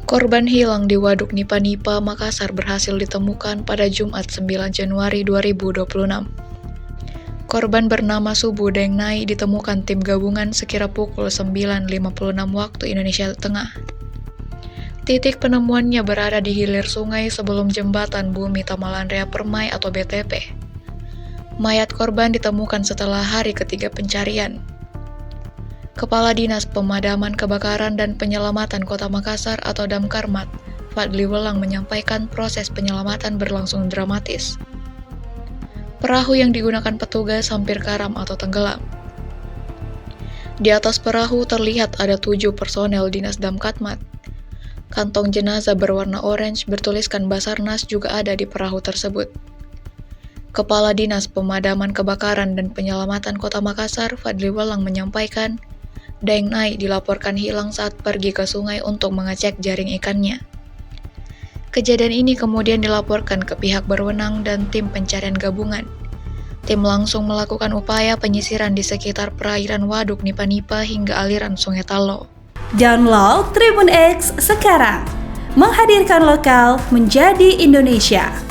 Korban hilang di Waduk Nipa-Nipa, Makassar berhasil ditemukan pada Jumat 9 Januari 2026. Korban bernama Subu Deng Nai ditemukan tim gabungan sekira pukul 9.56 waktu Indonesia Tengah. Titik penemuannya berada di hilir sungai sebelum jembatan Bumi Tamalandrea Permai atau BTP. Mayat korban ditemukan setelah hari ketiga pencarian. Kepala Dinas Pemadaman Kebakaran dan Penyelamatan Kota Makassar atau Damkarmat, Fadli Welang menyampaikan proses penyelamatan berlangsung dramatis. Perahu yang digunakan petugas hampir karam atau tenggelam. Di atas perahu terlihat ada 7 personel Dinas Damkarmat. Kantong jenazah berwarna orange bertuliskan Basarnas juga ada di perahu tersebut. Kepala Dinas Pemadaman Kebakaran dan Penyelamatan Kota Makassar, Fadli Welang menyampaikan, Deng Nai dilaporkan hilang saat pergi ke sungai untuk mengecek jaring ikannya. Kejadian ini kemudian dilaporkan ke pihak berwenang dan tim pencarian gabungan. Tim langsung melakukan upaya penyisiran di sekitar perairan Waduk Nipa-Nipa hingga aliran Sungai Talo. Download Tribun X sekarang, menghadirkan lokal menjadi Indonesia.